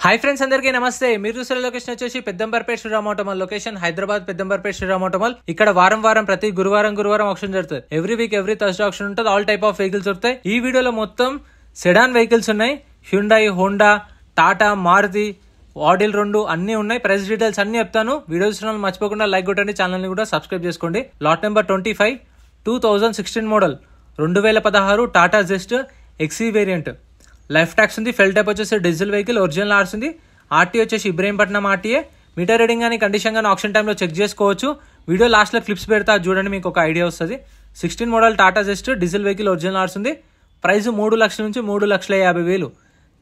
Hi friends, అందరికీ నమస్తే. మీరు చూసిన లొకేషన్ వచ్చేసి Peddamberpet Shriram Automall location, Hyderabad Peddamberpet Shriram Automall. ఇక్కడ వారం ప్రతి గురువారం ఆప్షన్ జరుగుతుంది. Every week every Thursday auction ఉంటుంది. ఆల్ టైప్ ఆఫ్ వెహికల్స్ దొరుకుతాయి. ఈ వీడియోలో మొత్తం సెడాన్ వెహికల్స్ ఉన్నాయి. హ్యుండై, హోండా, టాటా, మారుతి, ఆడిల్ 2 అన్ని ఉన్నాయి. ప్రైస్ డీటెయిల్స్ అన్ని చెప్తాను. వీడియో చూసిన మర్చిపోకుండా లైక్ కొట్టండి, ఛానల్ ని కూడా సబ్స్క్రైబ్ చేసుకోండి. Lot number 25 2016 model 2016 Tata Zest XE variant. Life tax ఉంది. ఫెల్ టైప్ వచ్చేసి డీజిల్ వెహికల్, ఒరిజినల్ ఆర్స్ ఉంది. ఆర్టీ వచ్చేసి ఇబ్రహీంపట్నం ఆర్టీఏ. మీటర్ రీడింగ్ కానీ కండిషన్ కానీ ఆప్షన్ టైంలో చెక్ చేసుకోవచ్చు. వీడియో లాస్ట్లో క్లిప్స్ పెడతా చూడండి, మీకు ఒక ఐడియా వస్తుంది. 16 model Tata Zest diesel vehicle, original ఆర్స్ ఉంది. ప్రైస్ 3 లక్షల నుంచి 3,50,000,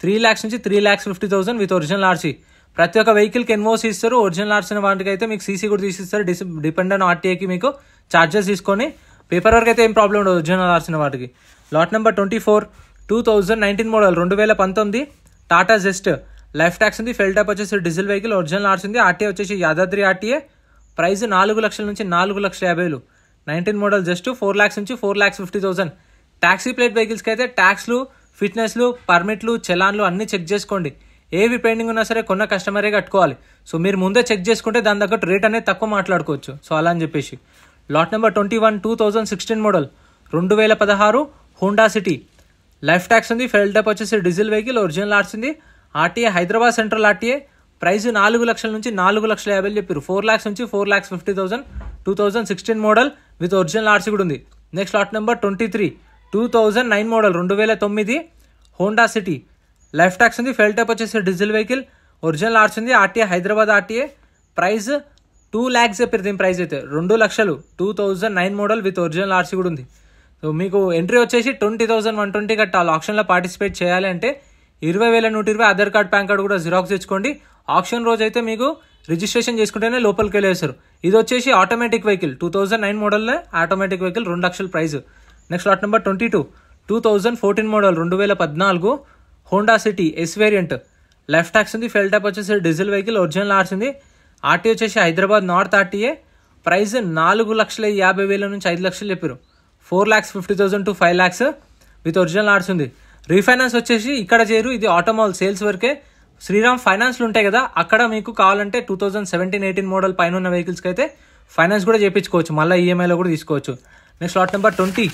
3 lakhs నుంచి 3,50,000 విత్ ఒరిజినల్ ఆర్సీ. ప్రతి ఒక్క వెహికల్కి ఎన్ఓసి ఇస్తారు. ఒరిజినల్ ఆర్సీ వాటికి అయితే మీకు సీసీ కూడా తీసిస్తారు. డిపెండెంట్ ఆర్టీఏకి మీకు ఛార్జెస్ తీసుకొని, పేపర్ వర్క్ అయితే ఏం ప్రాబ్లం ఉండదు ఒరిజినల్ ఆర్సీ వాటికి. Lot number 24 2019 model 2019 Tata Zest. Life tax ఉంది. ఫెల్ టైప్ వచ్చేసి డీజిల్ వెహికల్, ఒరిజినల్ ఆర్స్ ఉంది. ఆర్టీఏ వచ్చేసి యాదాద్రి ఆర్టీఏ. ప్రైస్ 4 లక్షల నుంచి 4,50,000. 19 మోడల్ జస్ట్ 4 lakhs నుంచి 4,50,000. ట్యాక్సీ ప్లేట్ వెహికల్స్కి అయితే ట్యాక్స్లు, ఫిట్నెస్లు, పర్మిట్లు, చలాన్లు అన్ని చెక్ చేసుకోండి. ఏవి పెండింగ్ ఉన్నా సరే కొన్న కస్టమరే కట్టుకోవాలి. సో మీరు ముందే చెక్ చేసుకుంటే దాని తగ్గట్టు రేట్ అనేది తక్కువ మాట్లాడుకోవచ్చు. సో అలా అని చెప్పేసి. Lot number 21 2016 model 2016 Honda city. Life tax ఉంది. ఫెల్ టైప్ వచ్చేసి డీజిల్ వెహికల్, ఒరిజినల్ ఆర్స్ ఉంది. RTA Hyderabad central RTA. Price 4 లక్షల నుంచి 4,50,000 చెప్పారు. 4 lakhs నుంచి 4,50,000. 2016 మోడల్ విత్ ఒరిజినల్ ఆర్సీ కూడా ఉంది. Next lot number 23 2009 model 2009 Honda city. Life tax ఉంది. ఫెల్ టైప్ వచ్చేసి డీజిల్ వెహికల్, ఒరిజినల్ ఆర్స్ ఉంది. RTA Hyderabad RTA. Price 2 lakhs చెప్పారు. దీని ప్రైస్ అయితే 2 లక్షలు. 2009 మోడల్ విత్ ఒరిజినల్ ఆర్సీ కూడా ఉంది. సో మీకు ఎంట్రీ వచ్చేసి 20,120 కట్టాలి. ఆప్షన్లో పార్టిసిపేట్ చేయాలి అంటే 20,120 ఆధార్ కార్డ్, పాన్ కార్డు కూడా జిరాక్స్ తెచ్చుకోండి. ఆప్షన్ రోజు అయితే మీకు రిజిస్ట్రేషన్ చేసుకుంటేనే లోపలికి వెళ్ళేస్తారు. ఇది వచ్చేసి ఆటోమేటిక్ వెహికల్, 2009 మోడల్లో ఆటోమేటిక్ వెహికల్, 2 లక్షల price. Next lot number 22 2014 model 2014 Honda city yes variant. Life tax ఉంది. ఫెల్ టైప్ వచ్చేసి డీజిల్ వెహికల్, ఒరిజినల్ ఆర్స్ ఉంది. ఆర్టీ వచ్చేసి హైదరాబాద్ నార్త్ ఆర్టీఏ. ప్రైస్ 4,50,000 నుంచి 5 లక్షలు చెప్పారు. 4,50,000 to 5 lakhs విత్ ఒరిజినల్ ఆర్స్ ఉంది. రీఫైనాన్స్ వచ్చేసి ఇక్కడ చేరు, ఇది ఆటోమాల్ సేల్స్ వరకే. శ్రీరామ్ ఫైనాన్స్లు ఉంటాయి కదా, అక్కడ మీకు కావాలంటే 2017-18 మోడల్ పైన ఉన్న వెహికల్స్కి అయితే ఫైనాన్స్ కూడా చేయించుకోవచ్చు. మళ్ళీ ఈఎంఐలో కూడా తీసుకోవచ్చు. Next lot number 20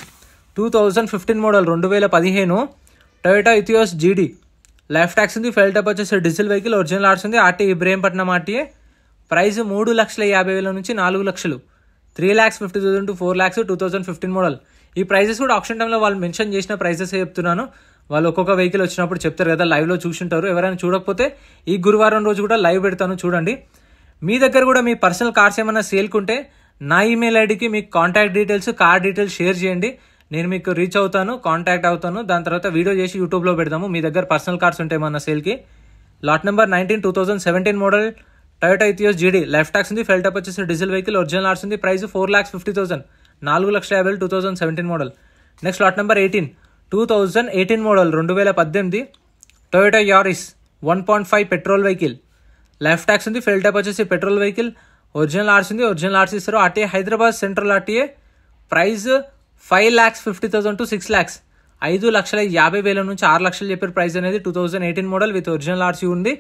2015 model 2015 Toyota Etios జీడీ. లైఫ్ ట్యాక్స్ ఉంది. ఫెల్ టైప్ వచ్చేసి డీజిల్ వెహికల్, ఒరిజినల్ ఆర్స్ ఉంది. RT Ibrahimpatnam RTA. ప్రైస్ 3,50,000 నుంచి 4 లక్షలు. 3,50,000 to 4 lakhs 2015 మోడల్. ఈ ప్రైజెస్ కూడా ఆప్షన్ టైంలో వాళ్ళు మెన్షన్ చేసిన ప్రైజెస్ చెప్తున్నాను. వాళ్ళు ఒక్కొక్క వెహికల్ వచ్చినప్పుడు చెప్తారు కదా, లైవ్లో చూసింటారు. ఎవరైనా చూడకపోతే ఈ గురువారం రోజు కూడా లైవ్ పెడతాను చూడండి. మీ దగ్గర కూడా మీ పర్సనల్ కార్స్ ఏమైనా సేల్కుంటే నా ఈమెయిల్ ఐడికి మీకు contact details, car details share చేయండి. నేను మీకు రీచ్ అవుతాను, కాంటాక్ట్ అవుతాను. దాని తర్వాత వీడియో చేసి యూట్యూబ్లో పెడతాము. మీ దగ్గర పర్సనల్ కార్స్ ఉంటాయి మన సేల్కి. Lot number 19 2017 model Toyota Etios జీడీ. లైఫ్ ట్యాక్స్ ఉంది. ఫెల్ టైప్ వచ్చేసి డీజిల్ వెహికల్, ఒరిజినల్ ఆర్స్ ఉంది. Price 4,50,000, 4,50,000 2017 model. Next lot number 18 2018 model 2018 Toyota Aries 1.5 petrol vehicle. Life tax ఉంది. ఫెల్ టైప్ వచ్చేసి పెట్రోల్ వెహికల్, ఒరిజినల్ ఆర్స్ ఉంది. ఒరిజినల్ ఆర్స్ ఇస్తారు. RTA Hyderabad central RTA. Price 5,50,000 to 6 lakhs, 5,50,000 నుంచి 6 లక్షలు చెప్పారు. ప్రైస్ అనేది 2018 మోడల్ విత్ ఒరిజినల్ ఆర్సీ ఉంది.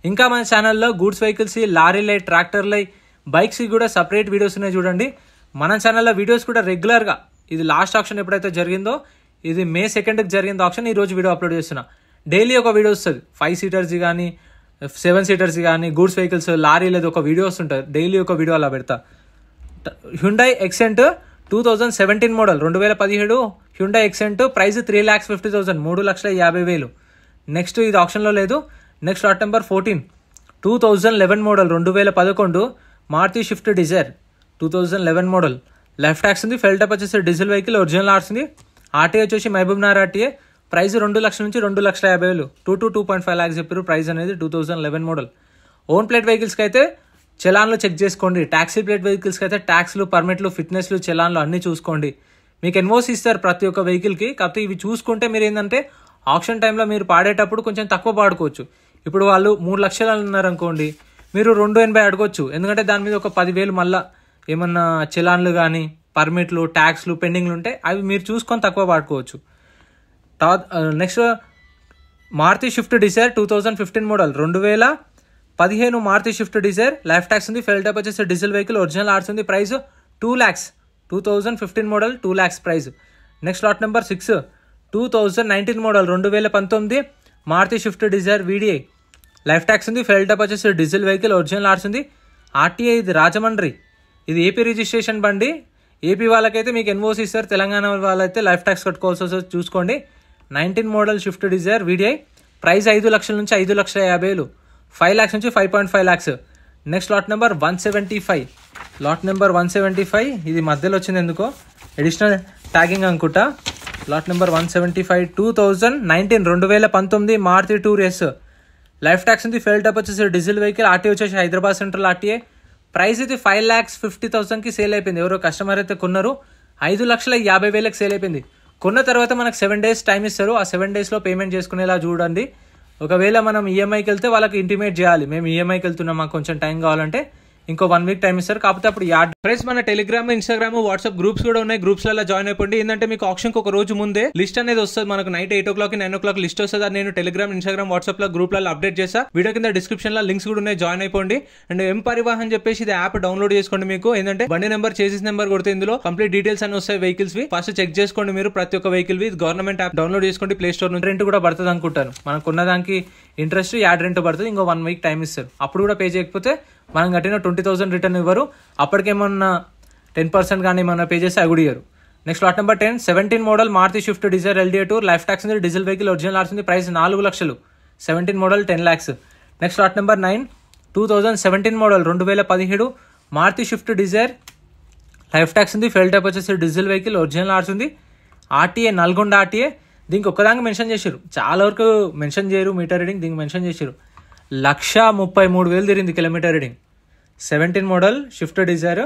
ఇంకా మన ఛానల్లో గూడ్స్ వెహికల్స్, లారీలై, ట్రాక్టర్లై, బైక్స్ కూడా సపరేట్ వీడియోస్ ఉన్నాయి చూడండి. మన ఛానల్లో వీడియోస్ కూడా రెగ్యులర్గా, ఇది లాస్ట్ ఆప్షన్ ఎప్పుడైతే జరిగిందో, ఇది May 2nd జరిగింది ఆప్షన్, ఈరోజు వీడియో అప్లోడ్ చేస్తున్నా. డైలీ ఒక వీడియో వస్తుంది. 5 seaters కానీ 7 seaters కానీ గూడ్స్ వెహికల్స్, లారీ లేదు, ఒక వీడియో వస్తుంటుంది. డైలీ ఒక వీడియో అలా పెడతా. Hyundai Xcent 2017 model 2017 Hyundai Xcent. Price 3,50,000, 3,50,000. Next ఇది ఆప్షన్లో లేదు. Next lot number 14 2011 model 2011 Maruti Swift Dzire 2011 model. Life tax ఉంది. ఫెల్ టైప్ వచ్చేసి డీజిల్ వెహికల్, ఒరిజినల్ ఆర్స్ ఉంది. ఆర్టీఏ వచ్చేసి మహబూబ్నగర్ ఆర్టీఏ. ప్రైస్ 2 లక్షల నుంచి 2,50,000, 2 to 2.5 lakhs చెప్పారు. ప్రైస్ అనేది 2011 మోడల్. ఓన్ ప్లేట్ వెహికల్స్కి అయితే చలాన్లు చెక్ చేసుకోండి. ట్యాక్సీ ప్లేట్ వెహికల్స్కి అయితే ట్యాక్స్లు, పర్మిట్లు, ఫిట్నెస్లు, చలాన్లు అన్నీ చూసుకోండి. మీకు ఎన్ఓసి ఇస్తారు ప్రతి ఒక్క వెహికల్కి. కాకపోతే ఇవి చూసుకుంటే మీరు ఏంటంటే ఆప్షన్ టైంలో మీరు పాడేటప్పుడు కొంచెం తక్కువ పాడుకోవచ్చు. ఇప్పుడు వాళ్ళు 3 లక్షలు అన్నారనుకోండి, మీరు 2.80 అడగొచ్చు. ఎందుకంటే దాని మీద ఒక 10,000 మళ్ళీ ఏమన్నా చలాన్లు కానీ, పర్మిట్లు, ట్యాక్స్లు పెండింగ్లు ఉంటే అవి మీరు చూసుకొని తక్కువ పాడుకోవచ్చు. Next Maruti Swift Dzire 2015 model 2015 Maruti Swift Dzire life tax ఉంది. ఫెయిల్ టైప్ వచ్చేసి డీజిల్ వెహికల్, ఒరిజినల్ ఆర్ట్స్ ఉంది. Price 2 lakhs, 2015 model 2 lakhs price. Next lot number 6 2019 model 2019 Maruti Swift Dzire VDI life tax ఉంది. ఫెయిల్ టైప్ వచ్చేసి డీజిల్ వెహికల్, ఒరిజినల్ ఆర్ట్స్ ఉంది. RTI ఇది రాజమండ్రి, ఇది AP registration బండి. AP వాళ్ళకైతే మీకు ఎన్ఓసి ఇస్తారు, తెలంగాణ వాళ్ళైతే లైఫ్ ట్యాక్స్ కట్టుకోవాల్సి వస్తుంది. చూసుకోండి. 19 model Swift Dzire VDI price 5 లక్షల నుంచి 5,50,000, 5 lakhs నుంచి 5.5 lakhs. Next lot number 175, lot number 175 ఇది మధ్యలో వచ్చింది ఎందుకో, అడిషనల్ ట్యాగింగ్ అనుకుంటా. Lot number 175 2019 Maruti tour S life tax ఉంది. ఫెయిల్ టైప్ వచ్చేసి డీజిల్ వెహికల్, ఆర్టీఐ వచ్చేసి హైదరాబాద్ సెంట్రల్ ఆర్టీఐ. ప్రైస్ అయితే 5,50,000కి సేల్ అయిపోయింది. ఎవరో కస్టమర్ అయితే కొన్నారు, 5,50,000కి సేల్ అయిపోయింది. కొన్న తర్వాత మనకు 7 days టైం ఇస్తారు. ఆ 7 daysలో పేమెంట్ చేసుకునేలా చూడండి. ఒకవేళ మనం ఈఎంఐకి వెళ్తే వాళ్ళకి ఇంటిమేట్ చేయాలి, మేము ఈఎంఐకి వెళ్తున్నాం, మాకు కొంచెం టైం కావాలంటే ఇంకో 1 week టైం ఇస్తారు. కాకపోతే అప్పుడు యాడ్ ప్రైస్ మన టెలిగ్రామ్, ఇన్స్టాగ్రామ్, వాట్సాప్ గ్రూప్స్ కూడా ఉన్నాయి. గ్రూప్స్లలో జాయిన్ అయిపోండి. ఏంటంటే మీకు ఆప్షన్కి ఒక రోజు ముందే లిస్ట్ అనేది వస్తుంది. మనకు నైట్ 8 o'clock 9 o'clock లిస్ట్ వస్తుంది. నేను టెలిగ్రామ్, ఇన్స్టాగ్రామ్, వాట్సాప్ లో గ్రూప్లలో అప్డేట్ చేస్తా. వీడియో కింద డిస్క్రిప్షన్ లో లింక్స్ కూడా ఉన్నాయి, జాయిన్ అయిపోండి. అండ్ ఎం పరివాహన్ చెప్పేసి ఇది యాప్ డౌన్లోడ్ చేసుకోండి. మీకు ఏంటంటే బండి నెంబర్, చేసిస్ నెంబర్ కొడితే ఇందులో కంప్లీట్ డీటెయిల్స్ అని వస్తాయి వెహికల్స్ వి. ఫస్ట్ చెక్ చేసుకోండి మీరు ప్రతి ఒక్క వెహికల్ వి. గవర్నమెంట్ యాప్ డౌన్లోడ్ చేసుకోండి ప్లే స్టోర్ నుంచి. రెంట్ కూడా పడుతుంది అనుకుంటాను. మనకు ఉన్న దానికి ఇంట్రెస్ట్ యాడ్ రెంట్ పడుతుంది. ఇంకో 1 week టైం ఇస్తారు. అప్పుడు కూడా పే చేయకపోతే మనం కట్టిన 20,000 రిటర్న్ ఇవ్వరు. అప్పటికేమన్నా 10% కానీ ఏమన్నా పే చేస్తే అవి ఇయ్యరు. Next lot number 10 17 model Maruti Swift Dzire LDA tour life tax ఉంది. డీజిల్ వెహికల్, ఒరిజినల్ ఆర్ట్స్ ఉంది. ప్రైస్ 4 లక్షలు, 17 model 10 lakhs. Next lot number 9 2017 model 2017 Maruti Swift Dzire life tax ఉంది. ఫెయిల్ టైప్ వచ్చేసి డీజిల్ వెహికల్, ఒరిజినల్ ఆర్ట్స్ ఉంది. RTA Nalgonda RTA. దీనికి ఒక్కదానికి mention చేశారు, చాలా వరకు మెన్షన్ చేయరు. మీటర్ రీడింగ్ దీనికి మెన్షన్ చేశారు. 1,33,000 తిరిగింది kilometre reading. 17 model Swift Dzire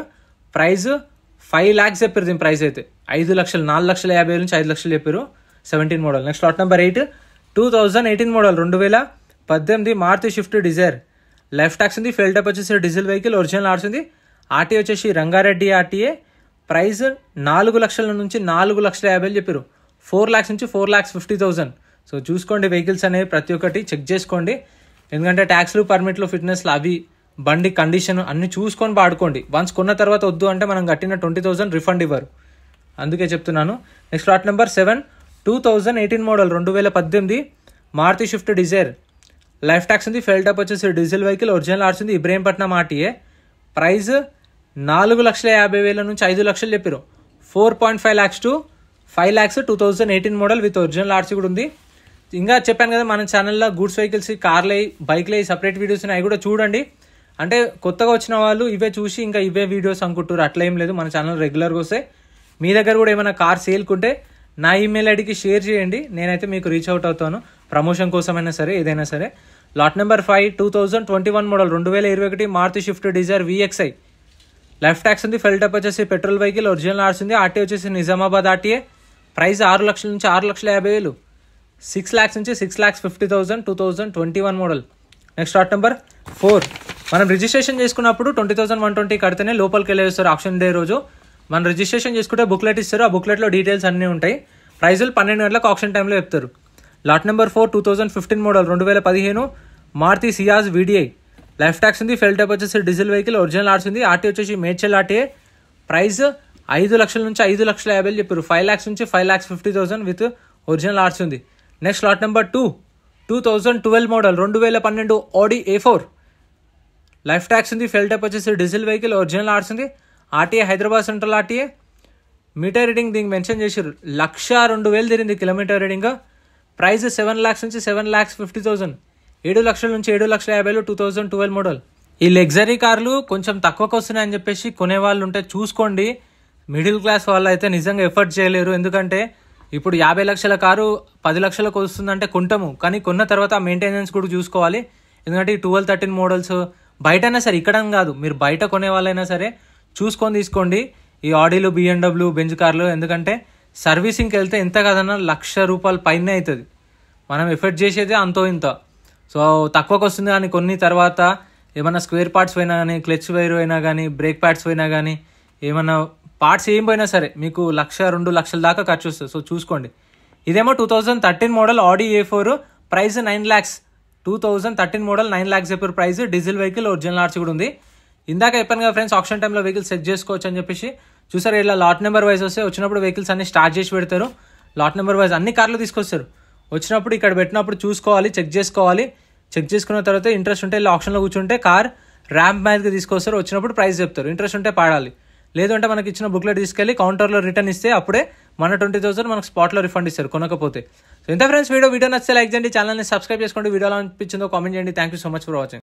price 5 lakhs చెప్పారు. దీని ప్రైస్ అయితే 5 లక్షలు, 4,50,000 నుంచి 5 లక్షలు చెప్పారు. 17 model. Next lot number 8 2018 model 2018 Maruti Swift Dzire life tax ఉంది. ఫెయిల్ టైప్ వచ్చేసి డీజిల్ వెహికల్, ఒరిజినల్ ఆర్ట్స్ ఉంది. ఆర్టీఏ వచ్చేసి రంగారెడ్డి ఆర్టీఏ. ప్రైస్ 4 లక్షల నుంచి 4,50,000 చెప్పారు. 4 lakhs నుంచి 4,50,000. సో చూసుకోండి వెహికల్స్ అనేవి ప్రతి ఒక్కటి చెక్ చేసుకోండి. ఎందుకంటే ట్యాక్స్లు, పర్మిట్లు, ఫిట్నెస్లు అవి బండి కండిషన్ అన్ని చూసుకొని వాడుకోండి. వన్స్ కొన్న తర్వాత వద్దు అంటే మనం కట్టిన 20,000 రిఫండ్ ఇవ్వరు, అందుకే చెప్తున్నాను. Next lot number 7 2018 model 2018 Maruti Swift Dzire life tax ఉంది. ఫెయిల్ టైప్ వచ్చేసి డీజిల్ వెహికల్, ఒరిజినల్ ఆర్ట్స్ ఉంది. ఇబ్రహీంపట్నం ఆర్టీఏ. ప్రైస్ 4,50,000 నుంచి 5 లక్షలు చెప్పారు. 4.5 lakhs to 5 lakhs 2018 model with original arts కూడా ఉంది. ఇంకా చెప్పాను కదా మన ఛానల్లో గూడ్స్ వెహికల్స్, కార్లే, బైక్లే సపరేట్ వీడియోస్ ఉన్నాయి, అవి కూడా చూడండి. అంటే కొత్తగా వచ్చిన వాళ్ళు ఇవే చూసి ఇంకా ఇవే వీడియోస్ అనుకుంటారు, అట్లా ఏం లేదు. మన ఛానల్ రెగ్యులర్గా వస్తాయి. మీ దగ్గర కూడా ఏమైనా కార్ సేల్కుంటే నా ఈమెయిల్ ఐడికి షేర్ చేయండి, నేనైతే మీకు రీచ్ అవుట్ అవుతాను ప్రమోషన్ కోసమైనా సరే, ఏదైనా సరే. Lot number 5 2021 model 2021 Maruti Swift Dzire VXI life tax ఉంది. ఫెయిల్ టైప్ వచ్చేసి పెట్రోల్ వెహికల్, ఒరిజినల్ ఆర్ట్స్ ఉంది. ఆర్టీఏ వచ్చేసి నిజామాబాద్ ఆర్టీఏ. ప్రైస్ 6 లక్షల నుంచి 6,50,000, 6 lakhs నుంచి 6,50,000 2021 మోడల్. నెక్స్ట్ లాట్ నెంబర్ 4 మనం రిజిస్ట్రేషన్ చేసుకున్నప్పుడు 20,120 కడితేనే లోపలికి వెళ్ళేస్తారు. ఆప్షన్ డే రోజు మనం రిజిస్ట్రేషన్ చేసుకుంటే బుక్లెట్ ఇస్తారు. ఆ బుక్లెట్లో డీటెయిల్స్ అన్నీ ఉంటాయి. ప్రైజులు 12 గంటలకు ఆప్షన్ టైంలో చెప్తారు. Lot number 4 2015 model 2015 Maruti Ciaz VDI life tax ఉంది. ఫెయిల్ టైప్ వచ్చేసి డీజిల్ వెహికల్, ఒరిజినల్ ఆర్ట్స్ ఉంది. ఆర్టీ వచ్చేసి మేడ్చల్ ఆర్టీఏ. ప్రైస్ 5 లక్షల నుంచి 5,50,000 చెప్పారు. 5 lakhs నుంచి 5,50,000 విత్ ఒరిజినల్ ఆర్ట్స్ ఉంది. Next lot number 2 2012 model 2012 Audi A4 life tax ఉంది. ఫెయిల్ టైప్ వచ్చేసి డీజిల్ వెహికల్, ఒరిజినల్ ఆర్ట్స్ ఉంది. RTA Hyderabad central RTA. Meter reading దీనికి మెన్షన్ చేశారు. 1,02,000 తిరిగింది కిలోమీటర్ రీడింగ్. ప్రైస్ 7 lakhs నుంచి 7,50,000, 7 లక్షల నుంచి 7,50,000 2012 మోడల్. ఈ లగ్జరీ కార్లు కొంచెం తక్కువకు వస్తున్నాయని చెప్పేసి కొనేవాళ్ళు ఉంటే చూసుకోండి. మిడిల్ క్లాస్ వాళ్ళు అయితే నిజంగా ఎఫర్ట్ చేయలేరు. ఎందుకంటే ఇప్పుడు 50 లక్షల కారు 10 లక్షలకు వస్తుందంటే కొంటాము, కానీ కొన్న తర్వాత మెయింటెనెన్స్ కూడా చూసుకోవాలి. ఎందుకంటే ఈ 12, 13 మోడల్స్ బయటైనా సరే, ఇక్కడ కాదు, మీరు బయట కొనే వాళ్ళైనా సరే చూసుకొని తీసుకోండి ఈ ఆడీలు, BMW, బెంజ్ కార్లు. ఎందుకంటే సర్వీసింగ్కి వెళ్తే ఎంత కదన్నా ₹1,00,000 పైనే అవుతుంది. మనం ఎఫర్ట్ చేసేదే అంతో ఇంత. సో తక్కువకు వస్తుంది, కానీ కొన్ని తర్వాత ఏమైనా స్క్వేర్ పార్ట్స్ పోయినా కానీ, క్లచ్ వైర్ పోయినా కానీ, బ్రేక్ ప్యాడ్స్ పోయినా కానీ, ఏమైనా పార్ట్స్ ఏం పోయినా సరే మీకు 1,00,000, 2 లక్షల దాకా ఖర్చు వస్తుంది. సో చూసుకోండి. ఇదేమో 2013 model Audi A4 price 9 lakhs 2013 model 9 lakhs చెప్పారు price. Diesel vehicle, original RC కూడా ఉంది. ఇందాక చెప్పాను కదా ఫ్రెండ్స్, ఆప్షన్ టైంలో వెహికల్స్ చెక్ చేసుకోవచ్చు అని చెప్పేసి. చూసారు ఇలా లాట్ నెంబర్ వైజ్ వస్తే వచ్చినప్పుడు వెహికల్స్ అన్ని స్టార్ట్ చేసి పెడతారు. లాట్ నెంబర్ వైజ్ అన్ని కార్లు తీసుకొస్తారు. వచ్చినప్పుడు ఇక్కడ పెట్టినప్పుడు చూసుకోవాలి, చెక్ చేసుకోవాలి. చెక్ చేసుకున్న తర్వాత ఇంట్రెస్ట్ ఉంటే ఇలా ఆప్షన్లో కూర్చుంటే కార్ ర్యాంప్ మీదకి తీసుకొస్తారు. వచ్చినప్పుడు ప్రైస్ చెప్తారు. ఇంట్రెస్ట్ ఉంటే పాడాలి. లేదంటే మనకి ఇచ్చిన బుక్లెట్ తీసుకెళ్ళి కౌంటర్లో రిటర్న్ ఇస్తే అప్పుడే మన 20,000 మనకు స్పాట్లో రిఫండ్ ఇస్తారు కొనకపోతే. సో ఇంత ఫ్రెండ్స్ వీడియో నచ్చితే లైక్ చేయండి, ఛానల్ని సబ్స్క్రైబ్ చేసుకోండి. వీడియో ఎలా అనిపించిందో కామెంట్ చేయండి. Thank you so much for watching.